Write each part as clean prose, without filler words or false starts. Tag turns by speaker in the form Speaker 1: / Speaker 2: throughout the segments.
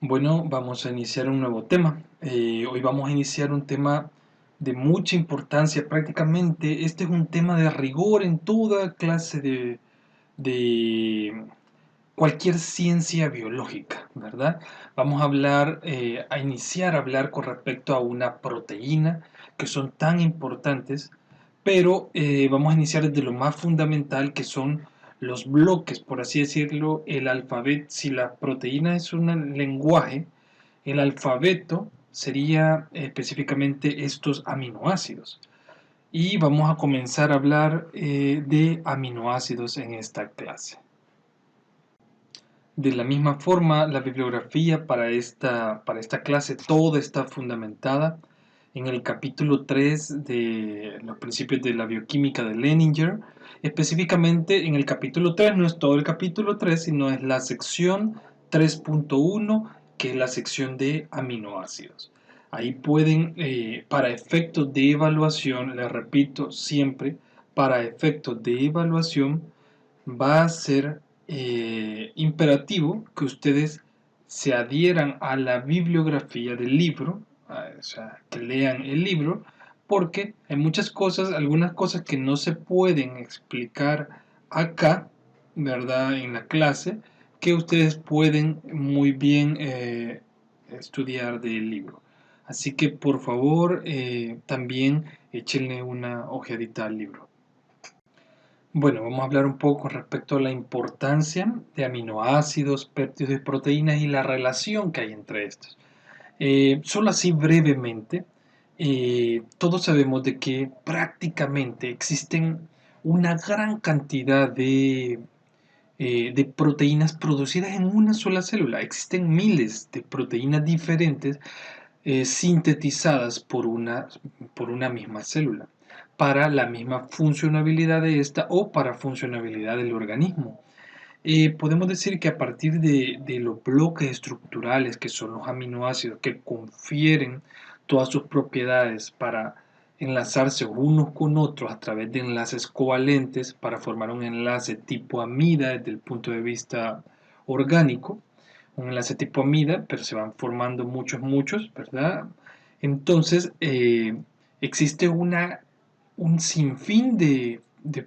Speaker 1: Bueno, vamos a iniciar un nuevo tema. Hoy vamos a iniciar un tema de mucha importancia. Prácticamente este es un tema de rigor en toda clase de cualquier ciencia biológica, ¿verdad? Vamos a hablar, a iniciar a hablar con respecto a una proteína que son tan importantes, pero vamos a iniciar desde lo más fundamental que son los bloques, por así decirlo, el alfabeto. Si la proteína es un lenguaje, el alfabeto sería específicamente estos aminoácidos. Y vamos a comenzar a hablar de aminoácidos en esta clase. De la misma forma, la bibliografía para esta clase toda está fundamentada en el capítulo 3 de los principios de la bioquímica de Leninger. Específicamente en el capítulo 3, no es todo el capítulo 3, sino es la sección 3.1, que es la sección de aminoácidos. Ahí pueden, para efectos de evaluación, les repito siempre, para efectos de evaluación, va a ser imperativo que ustedes se adhieran a la bibliografía del libro, o sea, que lean el libro, porque hay muchas cosas, algunas cosas que no se pueden explicar acá, ¿verdad? En la clase, que ustedes pueden muy bien estudiar del libro. Así que por favor, también échenle una ojeadita al libro. Bueno, vamos a hablar un poco respecto a la importancia de aminoácidos, péptidos y proteínas y la relación que hay entre estos. Solo así brevemente, todos sabemos de que prácticamente existen una gran cantidad de proteínas producidas en una sola célula. Existen miles de proteínas diferentes sintetizadas por una misma célula para la misma funcionabilidad de esta o para funcionabilidad del organismo. Podemos decir que a partir de los bloques estructurales que son los aminoácidos que confieren todas sus propiedades para enlazarse unos con otros a través de enlaces covalentes para formar un enlace tipo amida desde el punto de vista orgánico, un enlace tipo amida, pero se van formando muchos, ¿verdad? Entonces, existe un sinfín de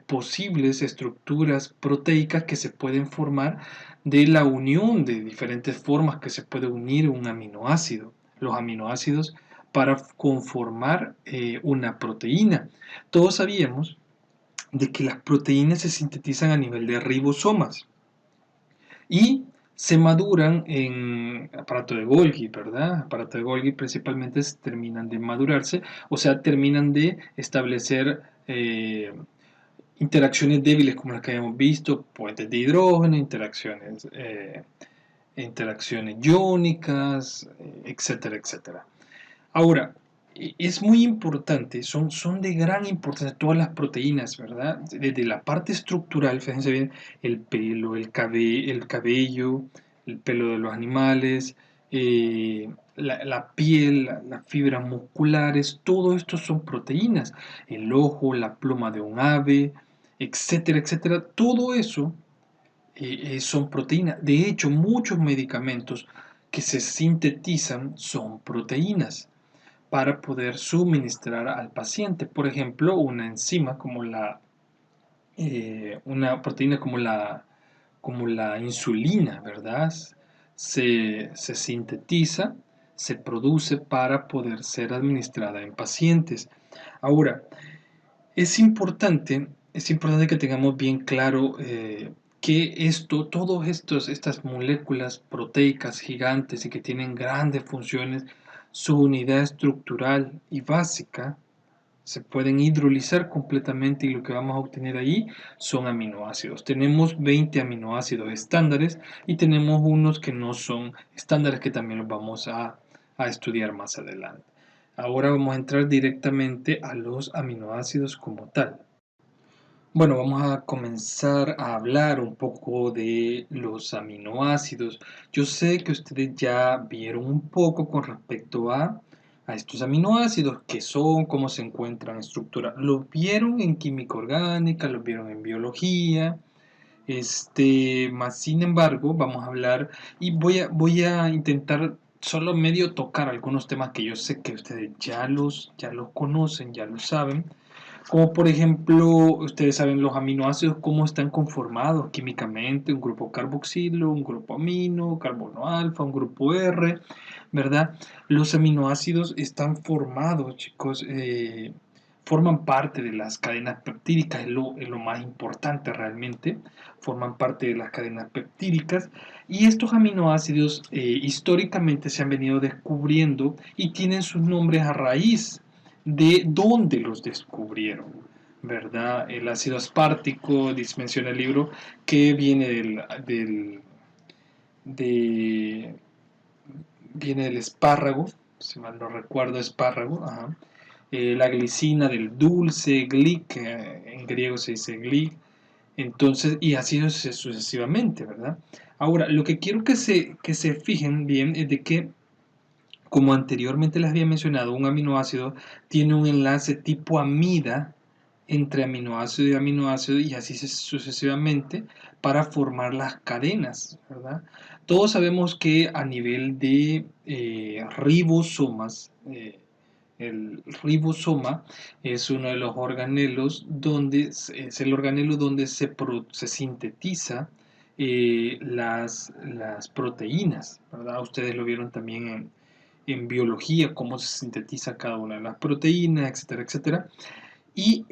Speaker 1: posibles estructuras proteicas que se pueden formar de la unión de diferentes formas que se puede unir un aminoácido, los aminoácidos, para conformar una proteína. Todos sabíamos de que las proteínas se sintetizan a nivel de ribosomas y se maduran en aparato de Golgi, ¿verdad? Aparato de Golgi principalmente terminan de madurarse, o sea, terminan de establecer interacciones débiles como las que habíamos visto, puentes de hidrógeno, interacciones iónicas, etcétera, etcétera. Ahora, es muy importante, son de gran importancia todas las proteínas, ¿verdad? Desde la parte estructural, fíjense bien, el pelo, el cabello, el pelo de los animales, la piel, las fibras musculares, todo esto son proteínas. El ojo, la pluma de un ave, etcétera, etcétera. Todo eso son proteínas. De hecho, muchos medicamentos que se sintetizan son proteínas para poder suministrar al paciente. Por ejemplo, una enzima como una proteína como la insulina, ¿verdad? Se sintetiza, se produce para poder ser administrada en pacientes. Ahora, es importante que tengamos bien claro que estas moléculas proteicas gigantes y que tienen grandes funciones, su unidad estructural y básica se pueden hidrolizar completamente y lo que vamos a obtener ahí son aminoácidos. Tenemos 20 aminoácidos estándares y tenemos unos que no son estándares que también los vamos a estudiar más adelante. Ahora vamos a entrar directamente a los aminoácidos como tal. Bueno, vamos a comenzar a hablar un poco de los aminoácidos. Yo sé que ustedes ya vieron un poco con respecto a estos aminoácidos, qué son, cómo se encuentran en estructura. Lo vieron en química orgánica, lo vieron en biología, Más sin embargo, vamos a hablar y voy a intentar solo medio tocar algunos temas que yo sé que ustedes ya los conocen, ya lo saben, como por ejemplo, ustedes saben los aminoácidos, cómo están conformados químicamente, un grupo carboxilo, un grupo amino, carbono alfa, un grupo R, ¿verdad? Los aminoácidos están formados, chicos, forman parte de las cadenas peptídicas, es lo más importante realmente, forman parte de las cadenas peptídicas y estos aminoácidos históricamente se han venido descubriendo y tienen sus nombres a raíz de dónde los descubrieron, ¿verdad? El ácido aspartico, menciona el libro, que de, viene del espárrago, si mal no recuerdo, espárrago, ajá. La glicina del dulce, glic, en griego se dice glic, entonces, y así sucesivamente, ¿verdad? Ahora, lo que quiero que se fijen bien es de que, como anteriormente les había mencionado, un aminoácido tiene un enlace tipo amida entre aminoácido y aminoácido y así sucesivamente para formar las cadenas, ¿verdad? Todos sabemos que a nivel de ribosomas, el ribosoma es uno de los organelos donde es el organelo donde se sintetiza las proteínas, ¿verdad? Ustedes lo vieron también en biología, cómo se sintetiza cada una de las proteínas, etcétera, etcétera. Y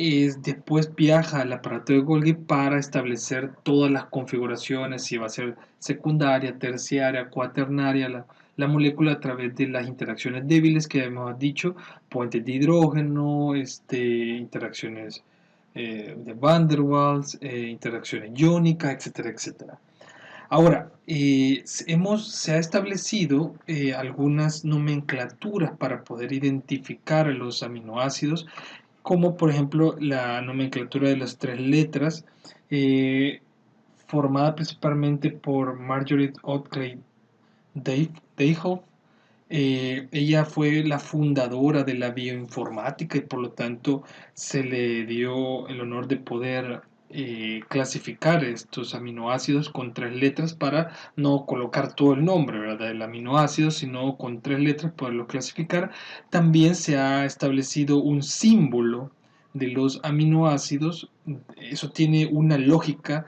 Speaker 1: después viaja al aparato de Golgi para establecer todas las configuraciones, si va a ser secundaria, terciaria, cuaternaria, la molécula a través de las interacciones débiles que hemos dicho, puentes de hidrógeno, interacciones de Van der Waals, interacciones iónicas, etcétera, etcétera. Ahora, se ha establecido algunas nomenclaturas para poder identificar los aminoácidos, como por ejemplo la nomenclatura de las tres letras, eh, formada principalmente por Marjorie Oakley Dayhoff. Ella fue la fundadora de la bioinformática y por lo tanto se le dio el honor de poder clasificar estos aminoácidos con tres letras para no colocar todo el nombre, ¿verdad?, del aminoácido, sino con tres letras poderlo clasificar. También se ha establecido un símbolo de los aminoácidos. Eso tiene una lógica,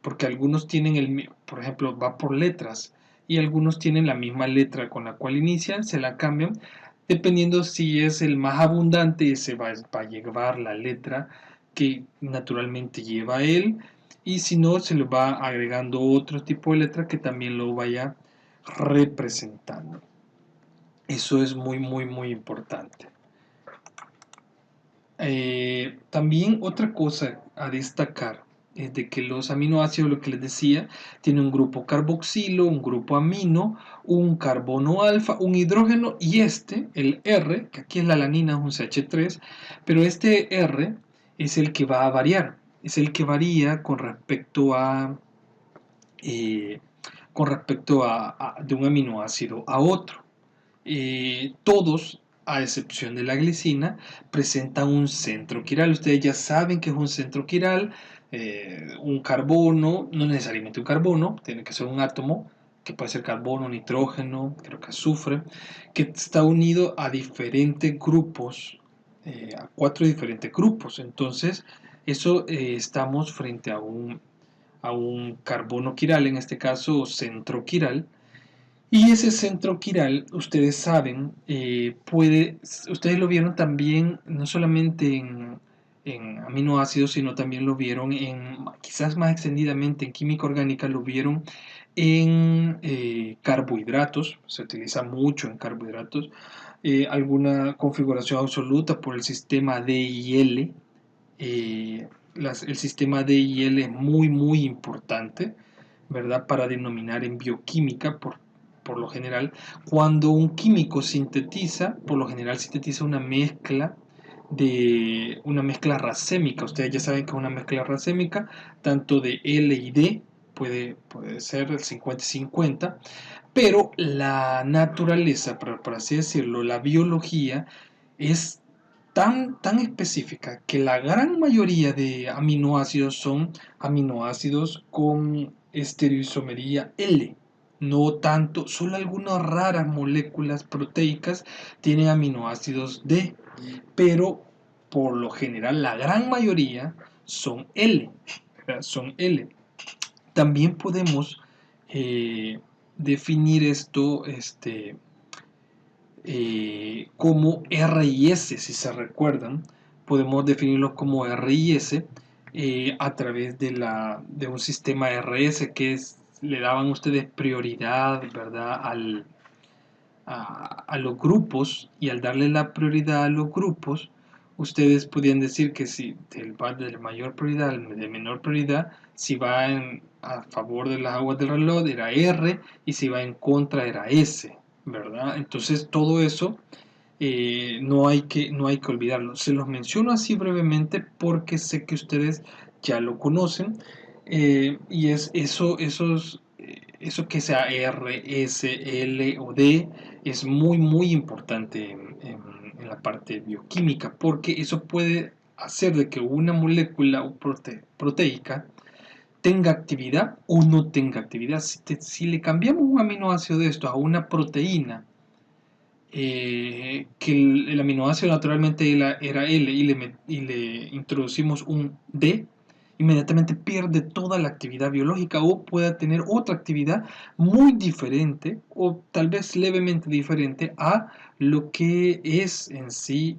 Speaker 1: porque algunos tienen por ejemplo, va por letras y algunos tienen la misma letra con la cual inician, se la cambian, dependiendo si es el más abundante, se va a llevar la letra que naturalmente lleva él, y si no, se le va agregando otro tipo de letra que también lo vaya representando. Eso es muy, muy, muy importante. También otra cosa a destacar es de que los aminoácidos, lo que les decía, tienen un grupo carboxilo, un grupo amino, un carbono alfa, un hidrógeno y el R, que aquí es la alanina, es un CH3, pero este R es el que va a variar, es el que varía eh, de un aminoácido a otro. Todos, a excepción de la glicina, presentan un centro quiral. Ustedes ya saben que es un centro quiral, un carbono, no necesariamente un carbono, tiene que ser un átomo, que puede ser carbono, nitrógeno, creo que azufre, que está unido a diferentes grupos, a 4 diferentes grupos. Entonces, estamos frente a un carbono quiral, en este caso centro quiral, y ese centro quiral, ustedes saben, ustedes lo vieron también, no solamente en aminoácidos, sino también lo vieron quizás más extendidamente en química orgánica, lo vieron en carbohidratos, se utiliza mucho en carbohidratos, alguna configuración absoluta por el sistema D y L. El sistema D y L es muy, muy importante, ¿verdad?, para denominar en bioquímica, por lo general, cuando un químico sintetiza, por lo general sintetiza una mezcla racémica. Ustedes ya saben que una mezcla racémica, tanto de L y D, puede ser el 50-50, pero la naturaleza, por así decirlo, la biología, es tan específica que la gran mayoría de aminoácidos son aminoácidos con estereoisomería L. No tanto, solo algunas raras moléculas proteicas tienen aminoácidos D, pero por lo general la gran mayoría son L, ¿verdad? Son L. También podemos definir esto como R y S, si se recuerdan. Podemos definirlo como R y S a través de un sistema RS que le daban ustedes prioridad, ¿verdad? A los grupos, y al darle la prioridad a los grupos, ustedes podían decir que si va de mayor prioridad al de menor prioridad, si va a favor de las aguas del reloj era R y si va en contra era S, ¿verdad? Entonces todo eso no hay que olvidarlo. Se los menciono así brevemente porque sé que ustedes ya lo conocen, y es eso que sea R, S, L o D es muy importante en la parte bioquímica, porque eso puede hacer de que una molécula proteica tenga actividad o no tenga actividad. Si le cambiamos un aminoácido de esto a una proteína, que el aminoácido naturalmente era L y le introducimos un D, inmediatamente pierde toda la actividad biológica o pueda tener otra actividad muy diferente o tal vez levemente diferente a lo que es en sí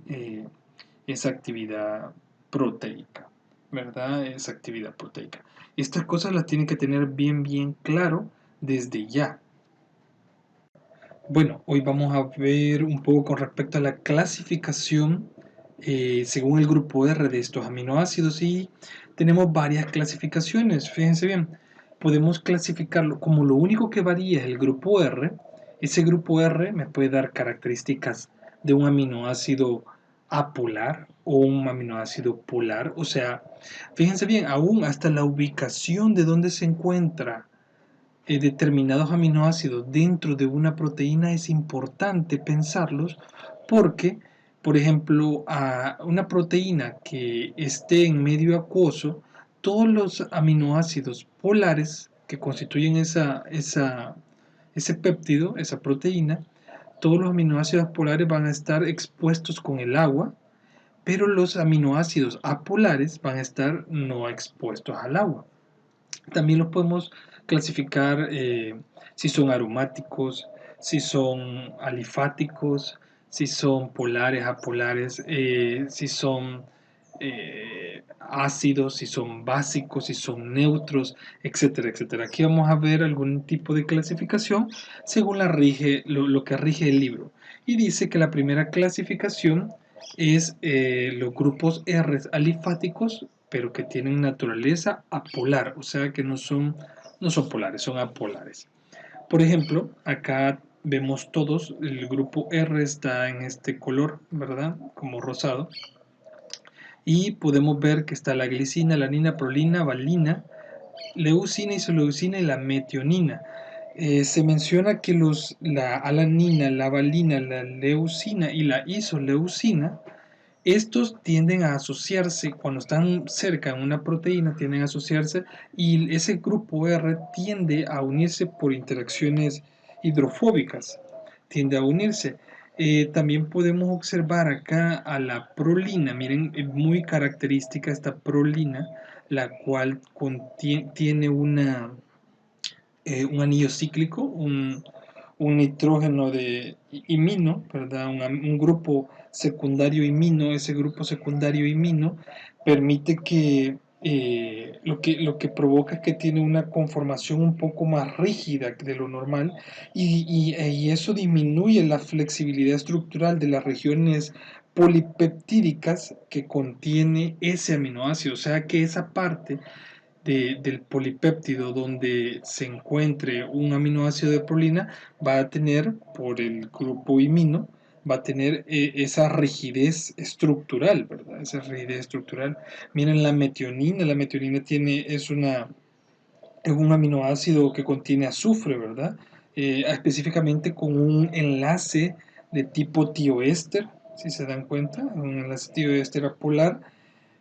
Speaker 1: esa actividad proteica, ¿verdad? Esa actividad proteica. Estas cosas las tienen que tener bien claro desde ya. Bueno, hoy vamos a ver un poco con respecto a la clasificación según el grupo R de estos aminoácidos, y tenemos varias clasificaciones. Fíjense bien, podemos clasificarlo como lo único que varía es el grupo R. Ese grupo R me puede dar características de un aminoácido apolar o un aminoácido polar. O sea, fíjense bien, aún hasta la ubicación de donde se encuentra determinados aminoácidos dentro de una proteína es importante pensarlos, porque, por ejemplo, a una proteína que esté en medio acuoso, todos los aminoácidos polares que constituyen ese péptido, esa proteína, todos los aminoácidos polares van a estar expuestos con el agua, pero los aminoácidos apolares van a estar no expuestos al agua. También los podemos clasificar si son aromáticos, si son alifáticos, si son polares, apolares, si son ácidos, si son básicos, si son neutros, etcétera, etcétera. Aquí vamos a ver algún tipo de clasificación según lo que rige el libro. Y dice que la primera clasificación es los grupos R alifáticos, pero que tienen naturaleza apolar, o sea que no son polares, son apolares. Por ejemplo, acá vemos todos, el grupo R está en este color, ¿verdad? Como rosado. Y podemos ver que está la glicina, alanina, prolina, valina, leucina, isoleucina y la metionina. Se menciona que la alanina, la valina, la leucina y la isoleucina, estos tienden a asociarse, cuando están cerca en una proteína, tienden a asociarse, y ese grupo R tiende a unirse por interacciones hidrofóbicas, tiende a unirse. También podemos observar acá a la prolina, miren, es muy característica esta prolina, la cual tiene un anillo cíclico, un nitrógeno de imino, ¿verdad? Un grupo secundario imino. Ese grupo secundario imino permite que lo que provoca es que tiene una conformación un poco más rígida de lo normal, y eso disminuye la flexibilidad estructural de las regiones polipeptídicas que contiene ese aminoácido. O sea que esa parte del polipéptido donde se encuentre un aminoácido de prolina va a tener, por el grupo imino, va a tener esa rigidez estructural, ¿verdad? Esa rigidez estructural. Miren la metionina es un aminoácido que contiene azufre, ¿verdad? Específicamente con un enlace de tipo tioéster, si se dan cuenta, un enlace tioester polar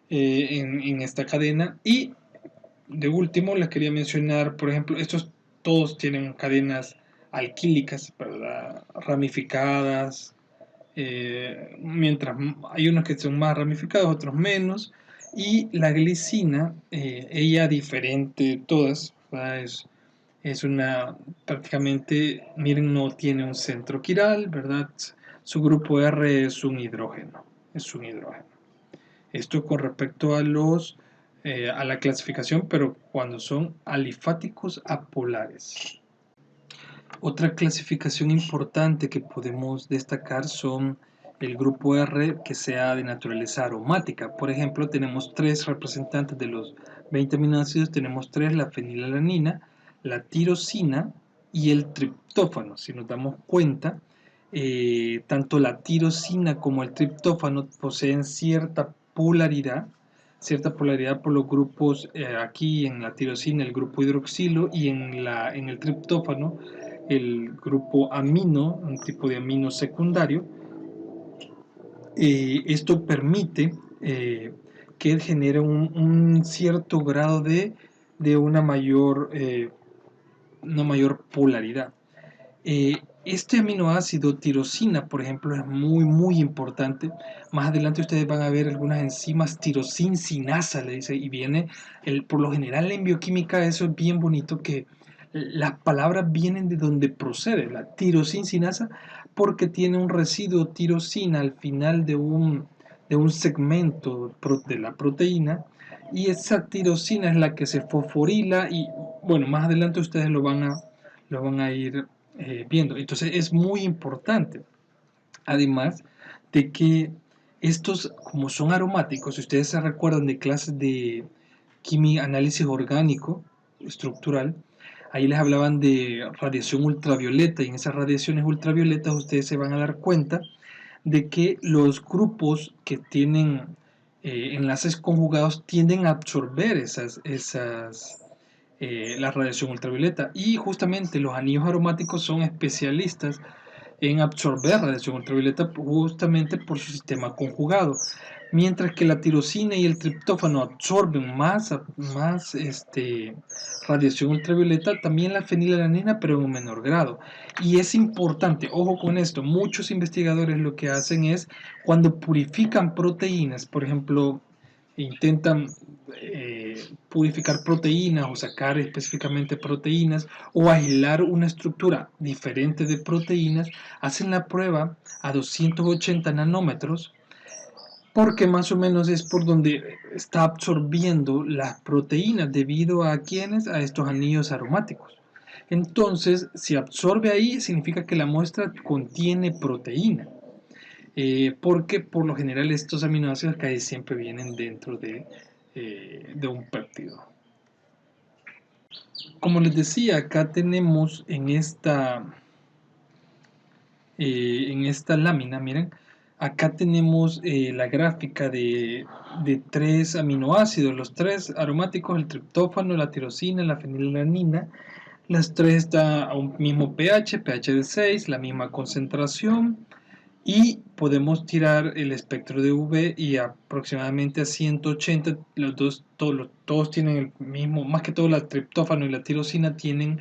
Speaker 1: en esta cadena. Y de último les quería mencionar, por ejemplo, estos todos tienen cadenas alquílicas, ¿verdad? Ramificadas, mientras hay unos que son más ramificados, otros menos. Y la glicina, ella diferente de todas, ¿verdad? Es una, prácticamente, miren, no tiene un centro quiral, ¿verdad? Su grupo R es un hidrógeno. Esto con respecto a a la clasificación, pero cuando son alifáticos apolares. Otra clasificación importante que podemos destacar son el grupo R que sea de naturaleza aromática. Por ejemplo, tenemos tres representantes de los 20 aminoácidos, tenemos tres: la fenilalanina, la tirosina y el triptófano. Si nos damos cuenta, tanto la tirosina como el triptófano poseen cierta polaridad por los grupos, aquí en la tirosina el grupo hidroxilo, y en el triptófano el grupo amino, un tipo de amino secundario. Esto permite que genere un cierto grado de una mayor polaridad. Este aminoácido tirosina, por ejemplo, es muy importante. Más adelante ustedes van a ver algunas enzimas tirosincinasa, le dice, y viene, por lo general en bioquímica eso es bien bonito, que las palabras vienen de donde procede, la tirosincinasa, porque tiene un residuo tirosina al final de un segmento de la proteína, y esa tirosina es la que se fosforila, y bueno, más adelante ustedes lo van a ir viendo. Entonces es muy importante, además de que estos, como son aromáticos, si ustedes se recuerdan de clases de química, análisis orgánico, estructural, ahí les hablaban de radiación ultravioleta, y en esas radiaciones ultravioletas ustedes se van a dar cuenta de que los grupos que tienen enlaces conjugados tienden a absorber la radiación ultravioleta, y justamente los anillos aromáticos son especialistas en absorber radiación ultravioleta justamente por su sistema conjugado, mientras que la tirosina y el triptófano absorben más radiación ultravioleta, también la fenilalanina, pero en un menor grado. Y es importante, ojo con esto, muchos investigadores lo que hacen es, cuando purifican proteínas, por ejemplo, intentan purificar proteínas o sacar específicamente proteínas o aislar una estructura diferente de proteínas, hacen la prueba a 280 nanómetros, porque más o menos es por donde está absorbiendo las proteínas, debido a quienes, a estos anillos aromáticos. Entonces, si absorbe ahí, significa que la muestra contiene proteína, porque por lo general estos aminoácidos casi siempre vienen dentro de un péptido. Como les decía, acá tenemos en esta lámina, miren, acá tenemos la gráfica de tres aminoácidos, los tres aromáticos: el triptófano, la tirosina, la fenilalanina. Las tres están a un mismo pH de 6, la misma concentración, y podemos tirar el espectro de UV, y aproximadamente a 180, todos tienen el mismo, más que todo la triptófano y la tirosina tienen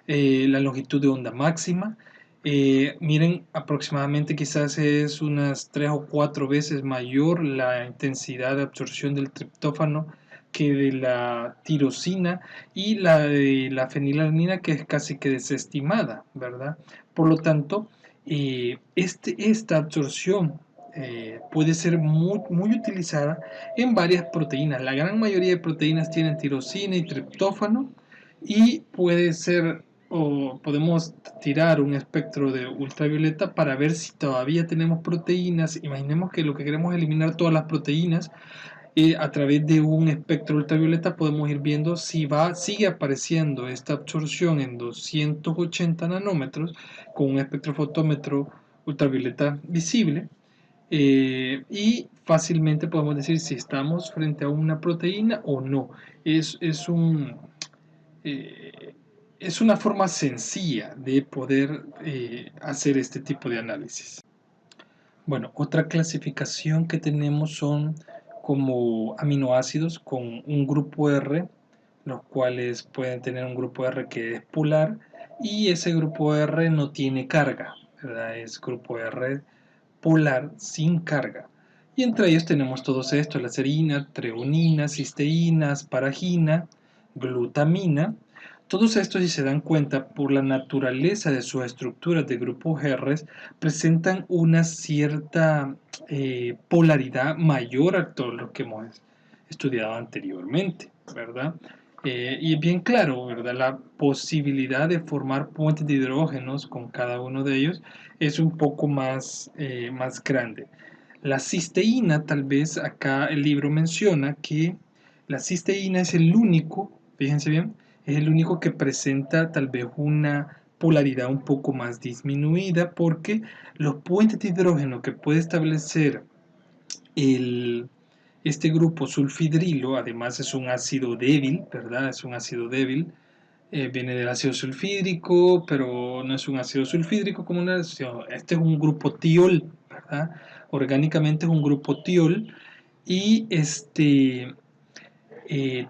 Speaker 1: la longitud de onda máxima. Miren, aproximadamente quizás es unas 3 o 4 veces mayor la intensidad de absorción del triptófano que de la tirosina, y la de la fenilalanina, que es casi que desestimada, ¿verdad? Por lo tanto, esta absorción puede ser muy utilizada en varias proteínas. La gran mayoría de proteínas tienen tirosina y triptófano, y puede ser, o podemos tirar un espectro de ultravioleta para ver si todavía tenemos proteínas. Imaginemos que lo que queremos es eliminar todas las proteínas, y a través de un espectro ultravioleta podemos ir viendo si sigue apareciendo esta absorción en 280 nanómetros con un espectrofotómetro ultravioleta visible, y fácilmente podemos decir si estamos frente a una proteína o no. Eh, es una forma sencilla de poder hacer este tipo de análisis. Bueno, otra clasificación que tenemos son como aminoácidos con un grupo R, los cuales pueden tener un grupo R que es polar y ese grupo R no tiene carga, ¿verdad? Es grupo R polar sin carga. Y entre ellos tenemos todos estos, la serina, treonina, cisteína, asparagina, glutamina. Todos estos, si se dan cuenta, por la naturaleza de sus estructuras de grupos R, presentan una cierta polaridad mayor a todo lo que hemos estudiado anteriormente, ¿verdad? Y es bien claro, ¿verdad? La posibilidad de formar puentes de hidrógenos con cada uno de ellos es un poco más grande. La cisteína, tal vez acá el libro menciona que la cisteína es el único, fíjense bien, es el único que presenta tal vez una polaridad un poco más disminuida porque los puentes de hidrógeno que puede establecer el, este grupo sulfidrilo, además es un ácido débil, ¿verdad? Es un ácido débil, viene del ácido sulfídrico, pero no es un ácido sulfídrico como una este es un grupo tiol, ¿verdad? Orgánicamente es un grupo tiol y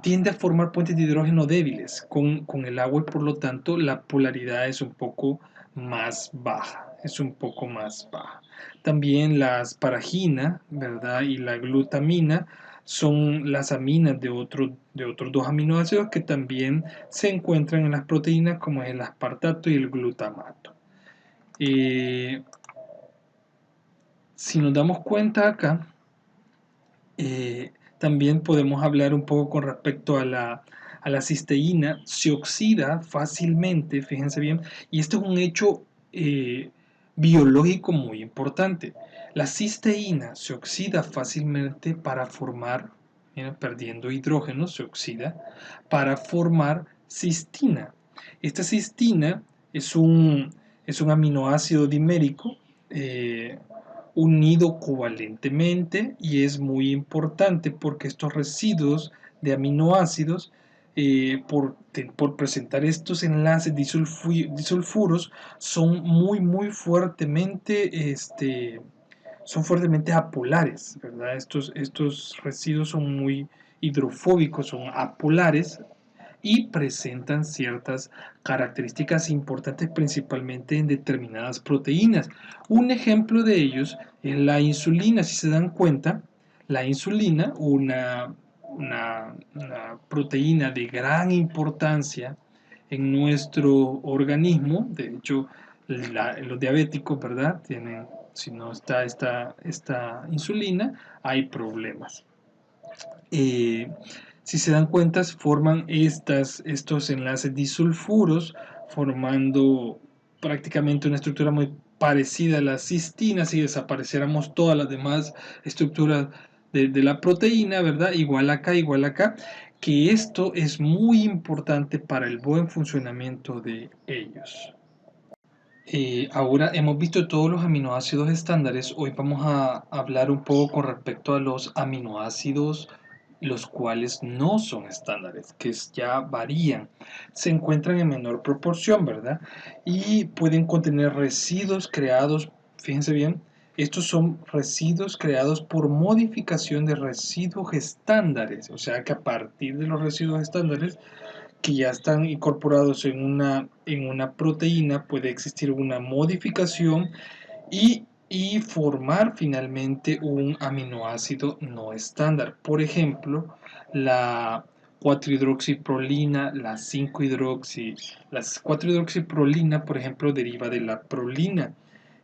Speaker 1: tiende a formar puentes de hidrógeno débiles con el agua y por lo tanto la polaridad es un poco más baja, es un poco más baja. También la asparagina, ¿verdad? Y la glutamina son las aminas de otros dos aminoácidos que también se encuentran en las proteínas como es el aspartato y el glutamato. Eh, si nos damos cuenta acá, también podemos hablar un poco con respecto a la cisteína. Se oxida fácilmente, fíjense bien, y esto es un hecho biológico muy importante. La cisteína se oxida fácilmente para formar, perdiendo hidrógeno, se oxida para formar cistina. Esta cistina es un aminoácido dimérico eh, unido covalentemente y es muy importante porque estos residuos de aminoácidos por presentar estos enlaces disulfuros son muy fuertemente son fuertemente apolares, ¿verdad? Estos residuos son muy hidrofóbicos, son apolares y presentan ciertas características importantes principalmente en determinadas proteínas. Un ejemplo de ellos es la insulina, si se dan cuenta, la insulina, una proteína de gran importancia en nuestro organismo, de hecho los diabéticos, ¿verdad? Tienen, si no está esta insulina, hay problemas. Eh, si se dan cuenta, forman estos enlaces disulfuros, formando prácticamente una estructura muy parecida a la cistina, si desapareciéramos todas las demás estructuras de la proteína, ¿verdad? Igual acá, que esto es muy importante para el buen funcionamiento de ellos. Ahora hemos visto todos los aminoácidos estándares. Hoy vamos a hablar un poco con respecto a los aminoácidos los cuales no son estándares, que ya varían. Se encuentran en menor proporción, ¿verdad? Y pueden contener residuos creados, fíjense bien, estos son residuos creados por modificación de residuos estándares, o sea que a partir de los residuos estándares que ya están incorporados en una proteína, puede existir una modificación y formar finalmente un aminoácido no estándar. Por ejemplo, la 4-hidroxiprolina, la 5-hidroxi, la 4-hidroxiprolina, por ejemplo, deriva de la prolina.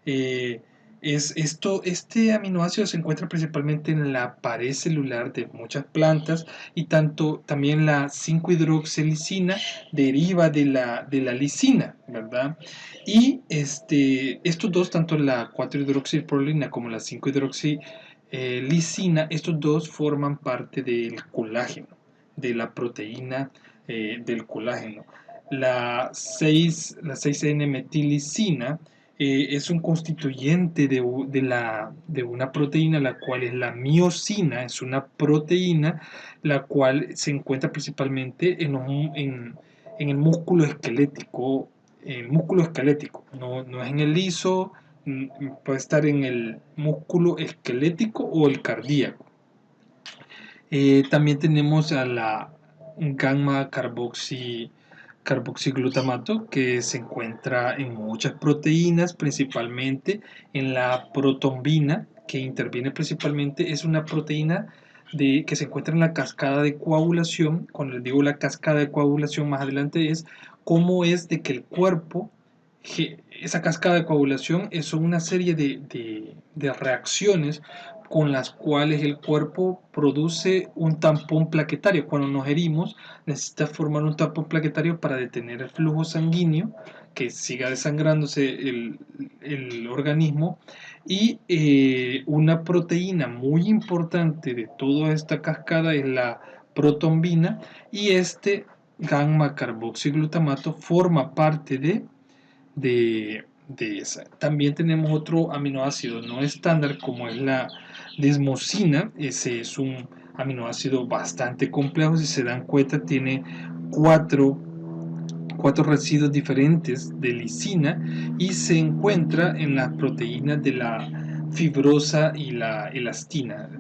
Speaker 1: Eh, este aminoácido se encuentra principalmente en la pared celular de muchas plantas y también la 5-hidroxilisina deriva de la lisina, ¿verdad? Y estos dos, tanto la 4-hidroxiprolina como la 5-hidroxilisina, estos dos forman parte del colágeno, de la proteína del colágeno. La 6N-metilicina es un constituyente de una proteína, la cual es la miosina, es una proteína la cual se encuentra principalmente en el músculo esquelético, no es en el liso, puede estar en el músculo esquelético o el cardíaco. También tenemos a la gamma carboxiglutamato, que se encuentra en muchas proteínas, principalmente en la protombina, que interviene principalmente, es una proteína que se encuentra en la cascada de coagulación. Cuando les digo la cascada de coagulación más adelante, es cómo es de que el cuerpo, esa cascada de coagulación es una serie de reacciones con las cuales el cuerpo produce un tampón plaquetario. Cuando nos herimos, necesita formar un tampón plaquetario para detener el flujo sanguíneo, que siga desangrándose el organismo. Y una proteína muy importante de toda esta cascada es la protombina, y este gamma carboxiglutamato forma parte de esa. También tenemos otro aminoácido no estándar, como es la desmosina. Ese es un aminoácido bastante complejo. Si se dan cuenta, tiene cuatro residuos diferentes de lisina, y se encuentra en las proteínas de la fibrosa y la elastina.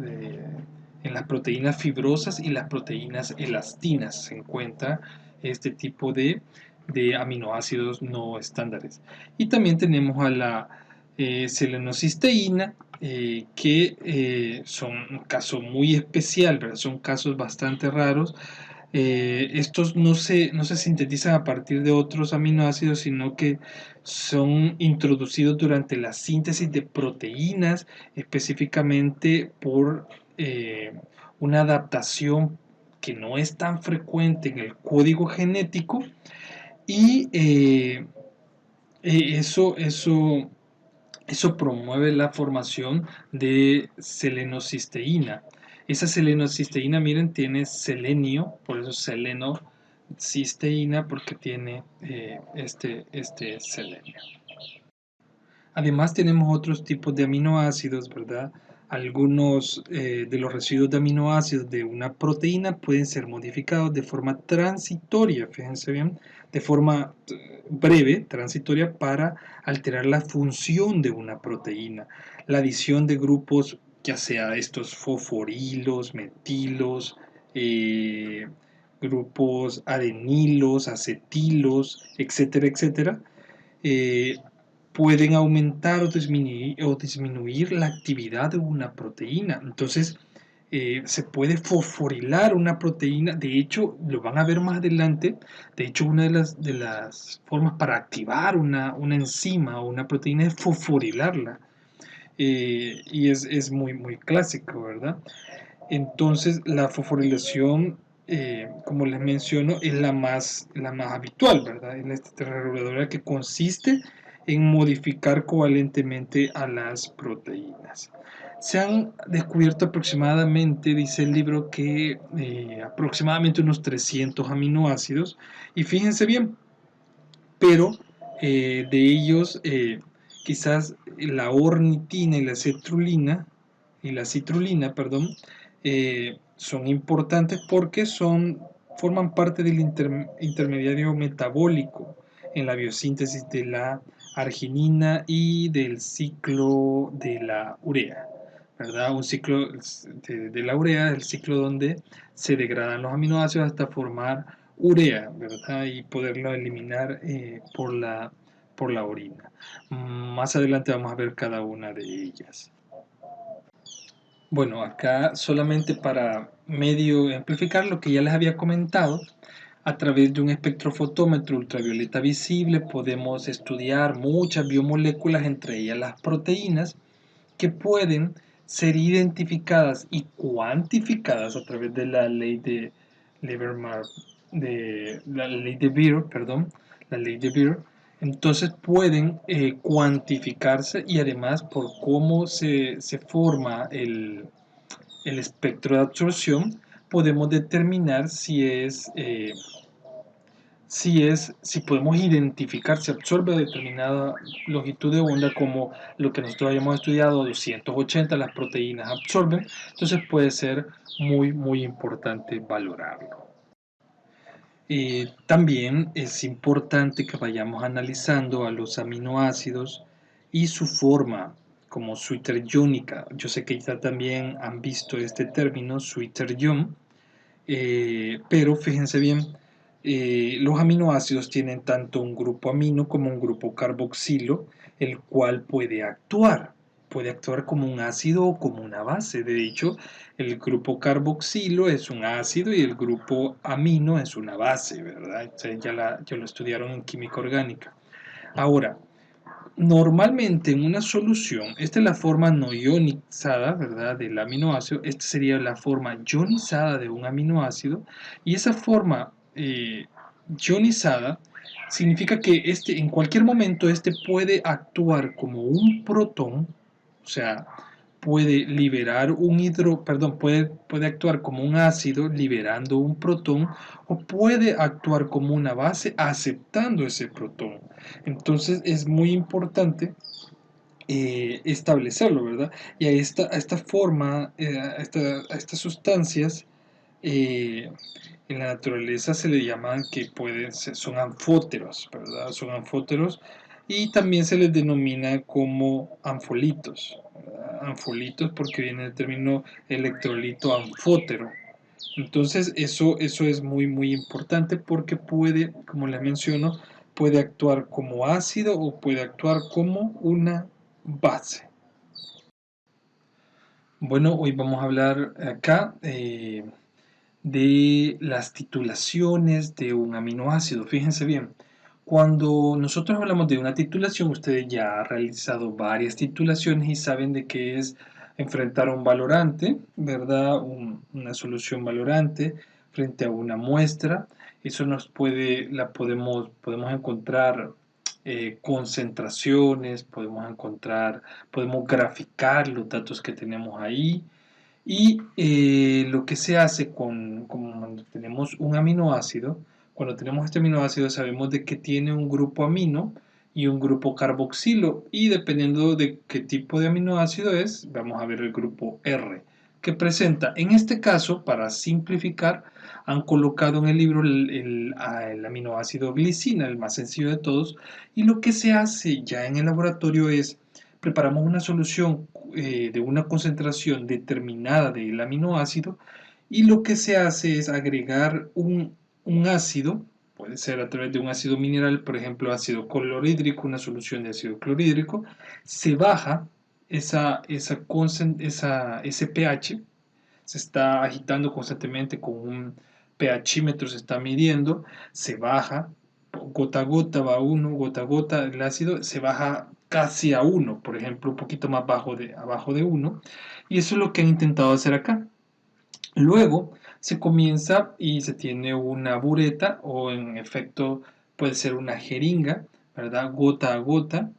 Speaker 1: En las proteínas fibrosas y las proteínas elastinas se encuentra este tipo de aminoácidos no estándares. Y también tenemos a la selenocisteína, que son un caso muy especial, ¿verdad? Son casos bastante raros. Estos no se sintetizan a partir de otros aminoácidos, sino que son introducidos durante la síntesis de proteínas, específicamente por una adaptación que no es tan frecuente en el código genético. Y eso promueve la formación de selenocisteína. Esa selenocisteína, miren, tiene selenio, por eso selenocisteína, porque tiene este selenio. Además tenemos otros tipos de aminoácidos, ¿verdad? Algunos de los residuos de aminoácidos de una proteína pueden ser modificados de forma transitoria, fíjense bien, de forma breve, transitoria, para alterar la función de una proteína. La adición de grupos, ya sea estos fosforilos, metilos, grupos adenilos, acetilos, etcétera, etcétera, eh, pueden aumentar o disminuir la actividad de una proteína. Entonces, se puede fosforilar una proteína. De hecho, lo van a ver más adelante. De hecho, una de las formas para activar una enzima o una proteína es fosforilarla. Y es muy, muy clásico, ¿verdad? Entonces, la fosforilación, como les menciono, es la más habitual, ¿verdad? Es la esterreguladora, que consiste en modificar covalentemente a las proteínas. Se han descubierto aproximadamente, dice el libro, que aproximadamente unos 300 aminoácidos, y fíjense bien, pero de ellos quizás la ornitina y la citrulina, perdón, son importantes porque forman parte del intermediario metabólico en la biosíntesis de la arginina y del ciclo de la urea, ¿verdad? Un ciclo de la urea, el ciclo donde se degradan los aminoácidos hasta formar urea, ¿verdad? Y poderlo eliminar por la orina. Más adelante vamos a ver cada una de ellas. Bueno, acá solamente para medio amplificar lo que ya les había comentado, a través de un espectrofotómetro ultravioleta visible podemos estudiar muchas biomoléculas, entre ellas las proteínas, que pueden ser identificadas y cuantificadas a través de la ley de Livermore, de la ley de Beer, perdón, la ley de Beer. Entonces pueden cuantificarse, y además por cómo se forma el espectro de absorción, podemos determinar si podemos identificar si absorbe a determinada longitud de onda, como lo que nosotros hayamos estudiado, 280 las proteínas absorben. Entonces puede ser muy, muy importante valorarlo. También es importante que vayamos analizando a los aminoácidos y su forma como iónica. Yo sé que ya también han visto este término, ion, pero fíjense bien, los aminoácidos tienen tanto un grupo amino como un grupo carboxilo, el cual puede actuar como un ácido o como una base. De hecho, el grupo carboxilo es un ácido y el grupo amino es una base, ¿verdad? Ustedes ya lo estudiaron en química orgánica. Ahora, normalmente en una solución, esta es la forma no ionizada, ¿verdad?, del aminoácido. Esta sería la forma ionizada de un aminoácido. Y esa forma ionizada significa que en cualquier momento este puede actuar como un protón, o sea, puede liberar puede actuar como un ácido liberando un protón, o puede actuar como una base aceptando ese protón. Entonces es muy importante establecerlo, ¿verdad? Y a esta forma, a estas sustancias, eh, en la naturaleza se le llaman que son anfóteros, ¿verdad? Son anfóteros, y también se les denomina como anfolitos, ¿verdad? Anfolitos porque viene del término electrolito anfótero. Entonces eso es muy muy importante porque puede, como les menciono, puede actuar como ácido o puede actuar como una base. Bueno, hoy vamos a hablar acá de las titulaciones de un aminoácido. Fíjense bien, cuando nosotros hablamos de una titulación, ustedes ya han realizado varias titulaciones y saben de qué es enfrentar un valorante, ¿verdad? Una solución valorante frente a una muestra. Eso podemos encontrar concentraciones, podemos graficar los datos que tenemos ahí. Y lo que se hace cuando tenemos un aminoácido, cuando tenemos este aminoácido sabemos de que tiene un grupo amino y un grupo carboxilo, y dependiendo de qué tipo de aminoácido es, vamos a ver el grupo R, que presenta, en este caso, para simplificar, han colocado en el libro el aminoácido glicina, el más sencillo de todos, y lo que se hace ya en el laboratorio es preparamos una solución de una concentración determinada del aminoácido, y lo que se hace es agregar un ácido, puede ser a través de un ácido mineral, por ejemplo ácido clorhídrico, una solución de ácido clorhídrico, se baja ese pH, se está agitando constantemente con un pHímetro, se está midiendo, se baja, gota a gota va a 1, gota a gota el ácido se baja casi a 1, por ejemplo, un poquito más abajo de 1, y eso es lo que han intentado hacer acá. Luego se comienza y se tiene una bureta, o en efecto puede ser una jeringa, ¿verdad? Gota a gota.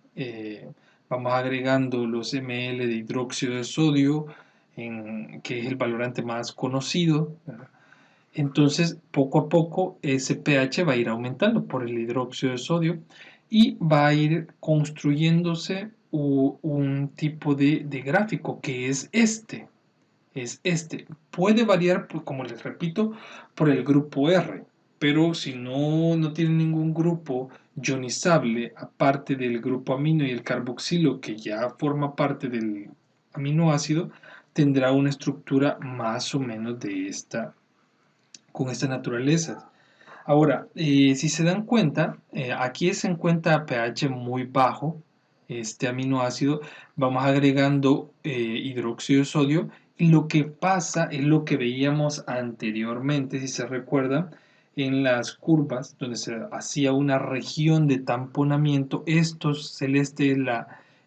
Speaker 1: Vamos agregando los ml de hidróxido de sodio, que es el valorante más conocido, ¿verdad? Entonces, poco a poco ese pH va a ir aumentando por el hidróxido de sodio y va a ir construyéndose un tipo de gráfico que es este. Puede variar, pues, como les repito, por el grupo R, pero si no tiene ningún grupo ionizable aparte del grupo amino y el carboxilo que ya forma parte del aminoácido, tendrá una estructura más o menos con esta naturaleza. Ahora, si se dan cuenta, aquí se encuentra pH muy bajo, este aminoácido, vamos agregando hidróxido de sodio, y lo que pasa es lo que veíamos anteriormente, si se recuerdan, en las curvas donde se hacía una región de tamponamiento. Esto celeste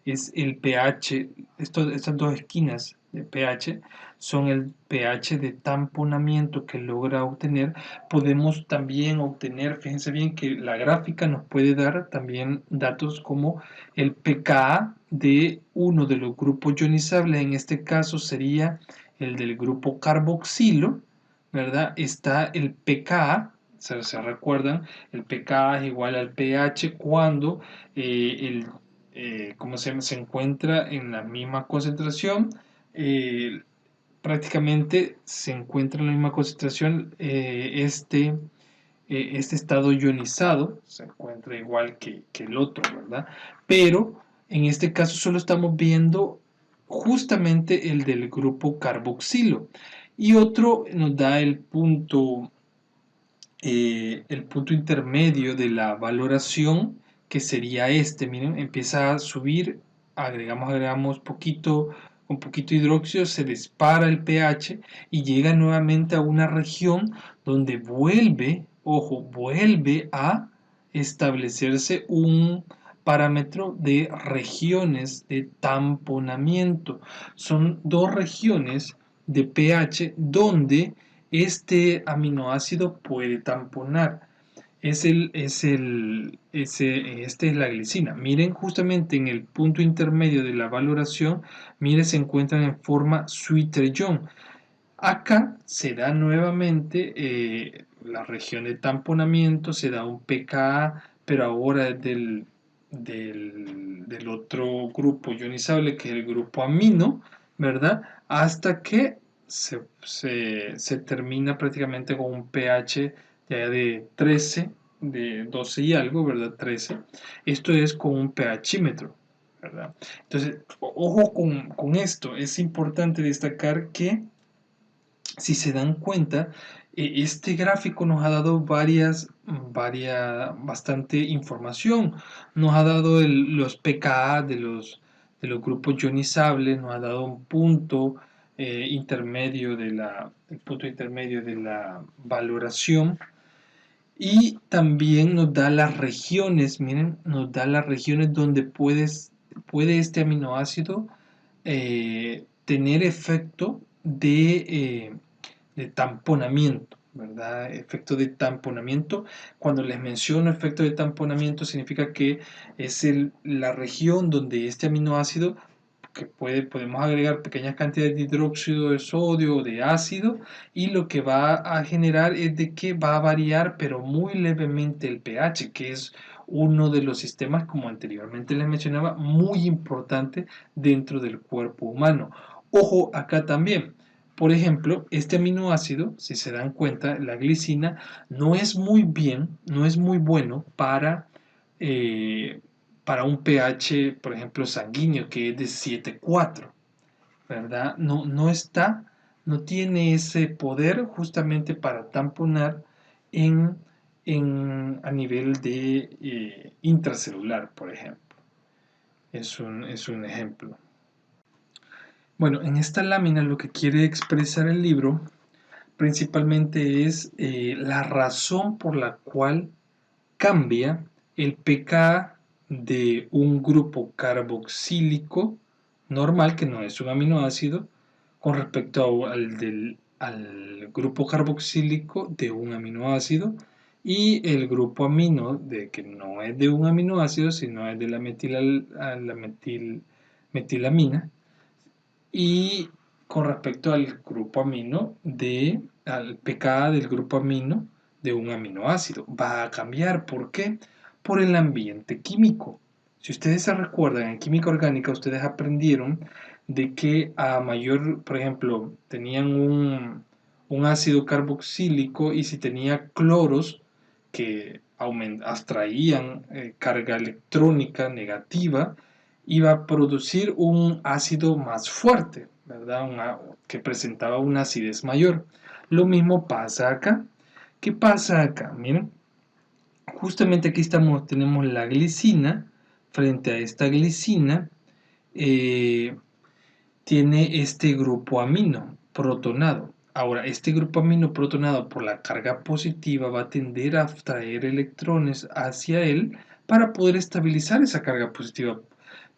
Speaker 1: es el pH, estas dos esquinas de pH son el pH de tamponamiento que logra obtener. Podemos también obtener, fíjense bien que la gráfica nos puede dar también datos como el pKa de uno de los grupos ionizables, en este caso sería el del grupo carboxilo, ¿verdad? Está el pKa, se recuerdan, el pKa es igual al pH cuando como se encuentra en la misma concentración, eh, prácticamente se encuentra en la misma concentración. Este estado ionizado se encuentra igual que el otro, ¿verdad? Pero En este caso solo estamos viendo justamente el del grupo carboxilo. Y otro nos da el punto intermedio de la valoración, que sería este. Miren, empieza a subir, agregamos un poquito de hidróxido, se dispara el pH y llega nuevamente a una región donde vuelve, ojo, vuelve a establecerse un parámetro de regiones de tamponamiento. Son dos regiones de pH donde este aminoácido puede tamponar. Este es la glicina. Miren, justamente en el punto intermedio de la valoración, miren, se encuentran en forma Switer-Young. Acá se da nuevamente la región de tamponamiento, se da un pKa, pero ahora es del otro grupo ionizable, que es el grupo amino, ¿verdad? Hasta que se termina prácticamente con un pH ya de 13, de 12 y algo, ¿verdad? 13. Esto es con un pHímetro, ¿verdad? Entonces, ojo con esto. Es importante destacar que, si se dan cuenta, este gráfico nos ha dado bastante información. Nos ha dado los pKa de los grupos ionizables, nos ha dado un punto el punto intermedio de la valoración, y también nos da las regiones. Miren, nos da las regiones donde puede este aminoácido tener efecto de tamponamiento, ¿verdad? Efecto de tamponamiento. Cuando les menciono efecto de tamponamiento, significa que es la región donde este aminoácido, que podemos agregar pequeñas cantidades de hidróxido de sodio o de ácido, y lo que va a generar es de que va a variar, pero muy levemente, el pH, que es uno de los sistemas, como anteriormente les mencionaba, muy importante dentro del cuerpo humano. Ojo acá también. Por ejemplo, este aminoácido, si se dan cuenta, la glicina, no es muy bueno para un pH, por ejemplo, sanguíneo, que es de 7,4, ¿verdad? No tiene ese poder justamente para tamponar en, a nivel de intracelular, por ejemplo. Es un ejemplo. Bueno, en esta lámina lo que quiere expresar el libro principalmente es la razón por la cual cambia el pKa de un grupo carboxílico normal, que no es un aminoácido, con respecto al grupo carboxílico de un aminoácido, y el grupo amino, que no es de un aminoácido, sino es de metilamina, y con respecto al grupo amino al pKa del grupo amino de un aminoácido. Va a cambiar. ¿Por qué? Por el ambiente químico. Si ustedes se recuerdan, en química orgánica ustedes aprendieron de que a mayor, por ejemplo, tenían un ácido carboxílico, y si tenía cloros que abstraían carga electrónica negativa, iba a producir un ácido más fuerte, ¿verdad? Que presentaba una acidez mayor. Lo mismo pasa acá. ¿Qué pasa acá? Miren, justamente aquí tenemos la glicina. Frente a esta glicina tiene este grupo amino protonado. Ahora, este grupo amino protonado, por la carga positiva, va a tender a atraer electrones hacia él para poder estabilizar esa carga positiva.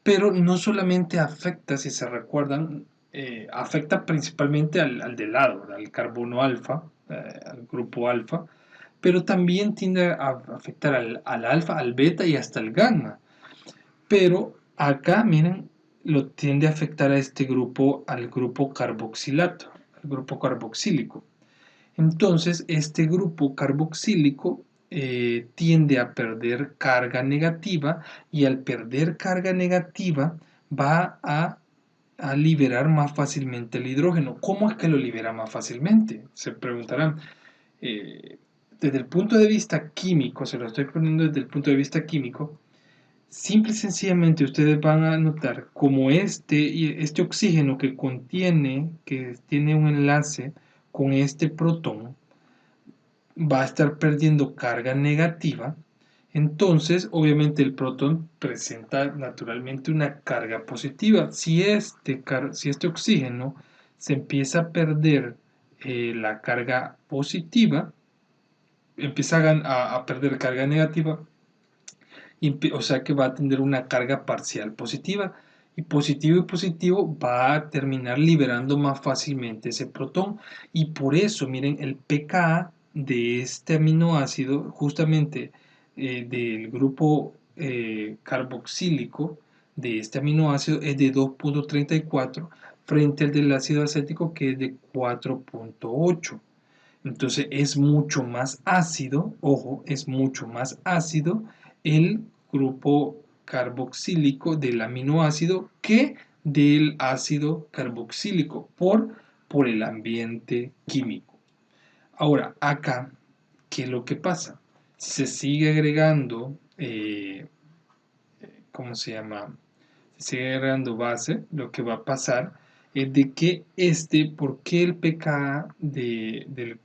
Speaker 1: Pero no solamente afecta, si se recuerdan, afecta principalmente al de lado, al carbono alfa, al grupo alfa, pero también tiende a afectar al alfa, al beta y hasta al gamma. Pero acá, miren, lo tiende a afectar a este grupo, al grupo carboxilato, al grupo carboxílico. Entonces, este grupo carboxílico tiende a perder carga negativa, y al perder carga negativa va a liberar más fácilmente el hidrógeno. ¿Cómo es que lo libera más fácilmente? Se preguntarán. Desde el punto de vista químico, se lo estoy poniendo desde el punto de vista químico, Simple y sencillamente ustedes van a notar como este oxígeno que tiene un enlace con este protón, va a estar perdiendo carga negativa. Entonces, obviamente el protón presenta naturalmente una carga positiva. Si este oxígeno se empieza a perder la carga positiva, empieza a perder carga negativa, o sea que va a tener una carga parcial positiva. Y positivo va a terminar liberando más fácilmente ese protón. Y por eso, miren, el pKa de este aminoácido, justamente del grupo carboxílico de este aminoácido, es de 2,34 frente al del ácido acético que es de 4,8. Entonces es mucho más ácido, ojo, es mucho más ácido el grupo carboxílico del aminoácido que del ácido carboxílico por el ambiente químico. Ahora, acá, ¿qué es lo que pasa? Se sigue agregando, ¿cómo se llama? Se sigue agregando base, lo que va a pasar es de que ¿por qué el pKa del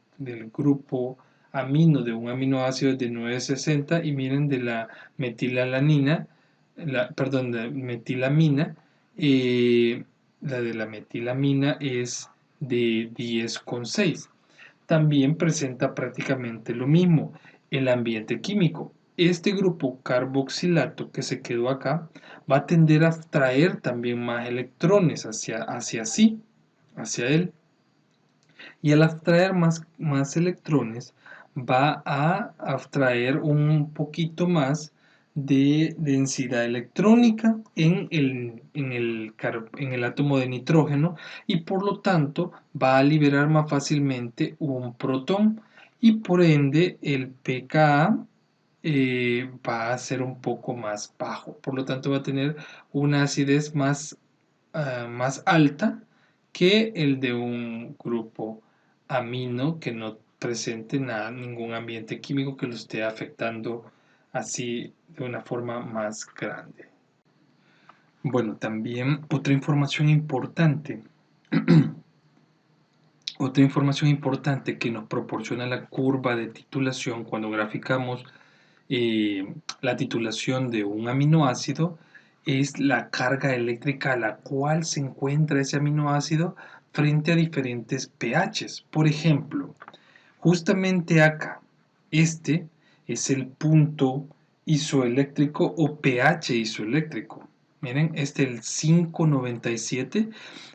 Speaker 1: grupo amino de un aminoácido es de 960 y miren de la metilalanina, perdón, de metilamina, la de la metilamina es de 10,6. También presenta prácticamente lo mismo el ambiente químico. Este grupo carboxilato que se quedó acá va a tender a atraer también más electrones hacia él. Y al atraer más electrones va a atraer un poquito más de densidad electrónica en el átomo de nitrógeno y por lo tanto va a liberar más fácilmente un protón y por ende el pKa va a ser un poco más bajo, por lo tanto va a tener una acidez más alta que el de un grupo amino que no presente ningún ambiente químico que lo esté afectando así de una forma más grande. Bueno, también otra información importante que nos proporciona la curva de titulación cuando graficamos la titulación de un aminoácido es la carga eléctrica a la cual se encuentra ese aminoácido frente a diferentes pHs. Por ejemplo, justamente acá, este es el punto isoeléctrico o pH isoeléctrico. Miren, el 597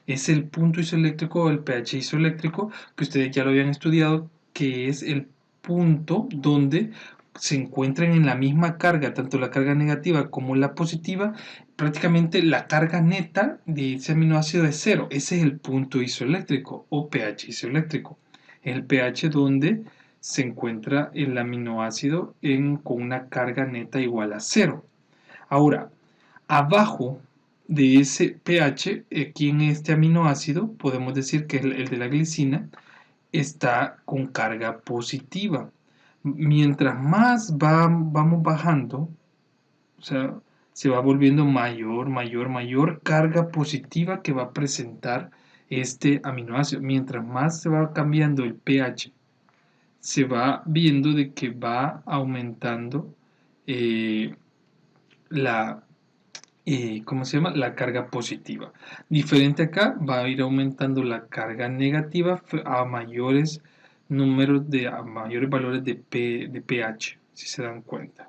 Speaker 1: es el punto isoeléctrico o el pH isoeléctrico que ustedes ya lo habían estudiado, que es el punto donde se encuentran en la misma carga, tanto la carga negativa como la positiva, prácticamente la carga neta de ese aminoácido es cero. Ese es el punto isoeléctrico o pH isoeléctrico. El pH donde se encuentra el aminoácido con una carga neta igual a cero. Ahora, abajo de ese pH, aquí en este aminoácido, podemos decir que el de la glicina está con carga positiva. Mientras más vamos bajando, o sea, se va volviendo mayor carga positiva que va a presentar este aminoácido. Mientras más se va cambiando el pH, se va viendo de que va aumentando eh, la, ¿cómo se llama? La carga positiva. Diferente acá, va a ir aumentando la carga negativa a mayores a mayores valores de pH, si se dan cuenta,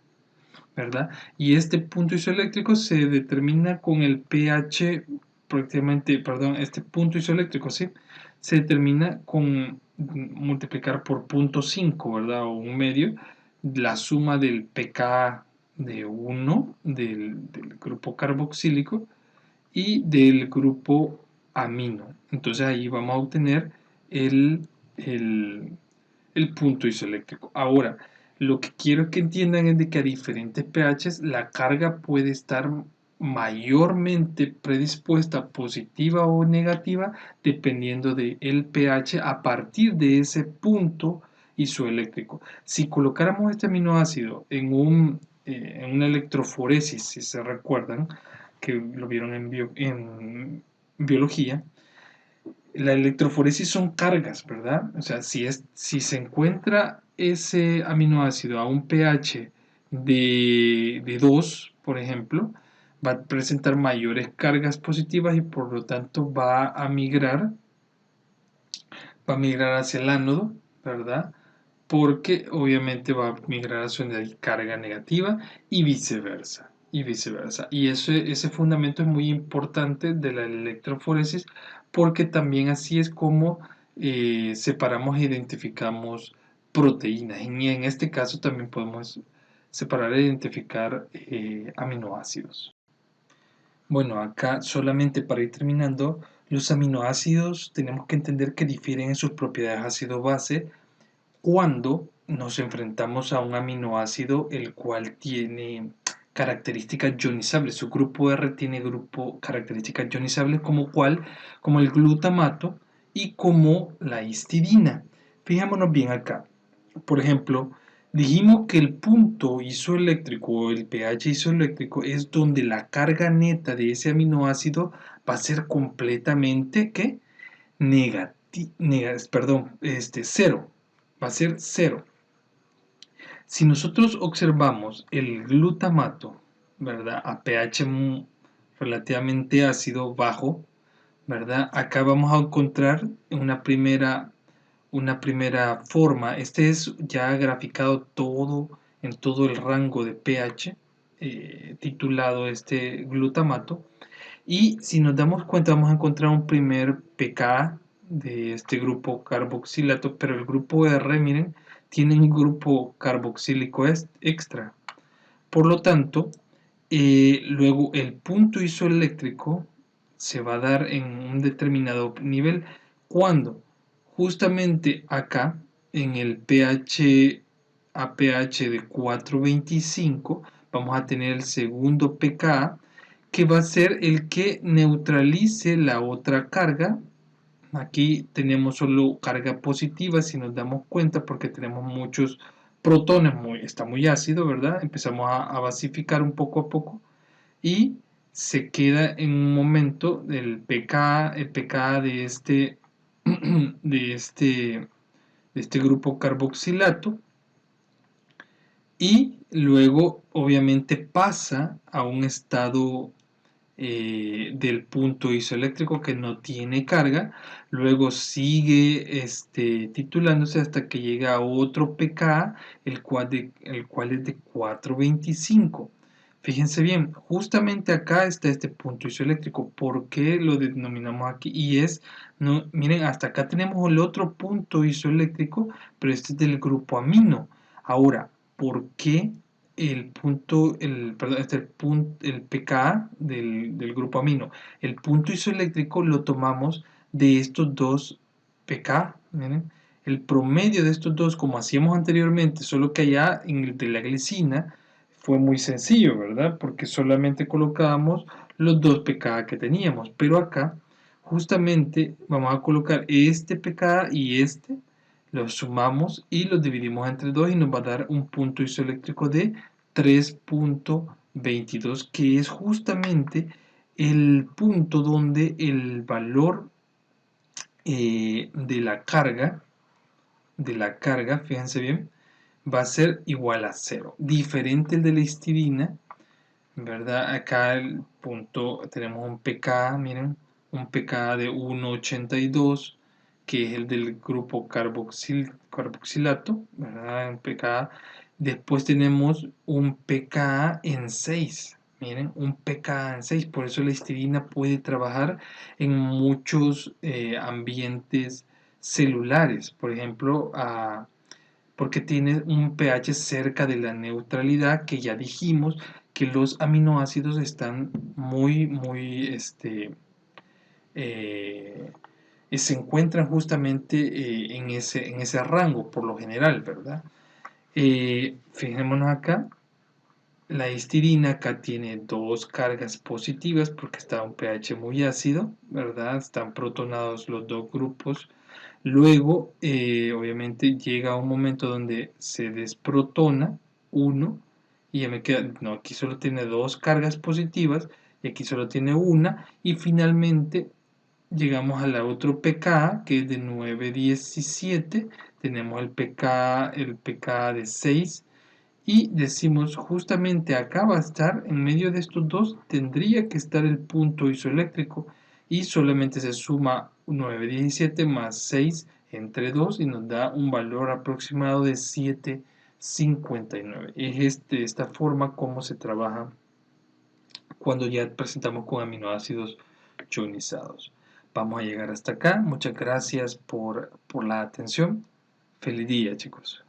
Speaker 1: ¿verdad? Y este punto isoeléctrico se determina con el pH, prácticamente, perdón, este punto isoeléctrico, ¿sí? Se determina con multiplicar por 0,5, ¿verdad? O un medio, la suma del pK de uno del grupo carboxílico y del grupo amino. Entonces ahí vamos a obtener el, el, el punto isoeléctrico. Ahora, lo que quiero que entiendan es de que a diferentes pHs la carga puede estar mayormente predispuesta, positiva o negativa, dependiendo del pH a partir de ese punto isoeléctrico. Si colocáramos este aminoácido en una electroforesis, si se recuerdan, que lo vieron en biología. La electroforesis son cargas, ¿verdad? O sea, si se encuentra ese aminoácido a un pH de 2, por ejemplo, va a presentar mayores cargas positivas y por lo tanto va a migrar hacia el ánodo, ¿verdad? Porque obviamente va a migrar hacia una carga negativa y viceversa. Y viceversa. Y ese fundamento es muy importante de la electroforesis porque también así es como separamos e identificamos proteínas. Y en este caso también podemos separar e identificar aminoácidos. Bueno, acá solamente para ir terminando, los aminoácidos tenemos que entender que difieren en sus propiedades ácido-base cuando nos enfrentamos a un aminoácido el cual tiene características ionizables. Su grupo R tiene características ionizables como el glutamato y como la histidina. Fijémonos bien acá. Por ejemplo, dijimos que el punto isoeléctrico o el pH isoeléctrico es donde la carga neta de ese aminoácido va a ser completamente ¿qué? Cero. Va a ser cero. Si nosotros observamos el glutamato, ¿verdad? A pH relativamente ácido, bajo, ¿verdad? Acá vamos a encontrar una primera forma. Este es ya graficado en todo el rango de pH, titulado este glutamato. Y si nos damos cuenta, vamos a encontrar un primer pKa de este grupo carboxilato, pero el grupo R, miren, tiene un grupo carboxílico extra. Por lo tanto, luego el punto isoeléctrico se va a dar en un determinado nivel cuando justamente acá en el pH a pH de 4,25 vamos a tener el segundo pKa que va a ser el que neutralice la otra carga. Aquí tenemos solo carga positiva si nos damos cuenta porque tenemos muchos protones, está muy ácido, ¿verdad? Empezamos a basificar un poco a poco y se queda en un momento el pKa de este grupo carboxilato y luego obviamente pasa a un estado del punto isoeléctrico que no tiene carga, luego sigue titulándose hasta que llega a otro pKa, el cual es de 4,25. Fíjense bien, justamente acá está este punto isoeléctrico. ¿Por qué lo denominamos aquí? No, miren, hasta acá tenemos el otro punto isoeléctrico, pero este es del grupo amino. Ahora, ¿por qué el pKa del grupo amino? El punto isoeléctrico lo tomamos de estos dos pKa, miren. El promedio de estos dos, como hacíamos anteriormente, solo que allá en el de la glicina fue muy sencillo, ¿verdad? Porque solamente colocábamos los dos pKa que teníamos, pero acá justamente vamos a colocar este pKa y los sumamos y los dividimos entre 2 y nos va a dar un punto isoeléctrico de 3,22, que es justamente el punto donde el valor de la carga, fíjense bien, va a ser igual a 0. Diferente el de la histidina, ¿verdad? Acá el punto, tenemos un pKa, miren, un pKa de 1,82, que es el del grupo carboxilato, ¿verdad? Un pKa. Después tenemos un pKa en 6, miren, un pKa en 6. Por eso la histidina puede trabajar en muchos ambientes celulares, por ejemplo, porque tiene un pH cerca de la neutralidad, que ya dijimos que los aminoácidos están muy, muy, eh, se encuentran justamente en ese rango, por lo general, ¿verdad? Fijémonos acá, la histidina acá tiene dos cargas positivas porque está a un pH muy ácido, ¿verdad? Están protonados los dos grupos. Luego, obviamente, llega un momento donde se desprotona uno y ya me queda, no, aquí solo tiene dos cargas positivas y aquí solo tiene una, y finalmente llegamos al otro pK que es de 9,17, tenemos el pK de 6 y decimos justamente acá va a estar, en medio de estos dos tendría que estar el punto isoeléctrico y solamente se suma 9,17 más 6 entre 2 y nos da un valor aproximado de 7,59. Es esta forma como se trabaja cuando ya presentamos con aminoácidos ionizados. Vamos a llegar hasta acá. Muchas gracias por la atención. Feliz día, chicos.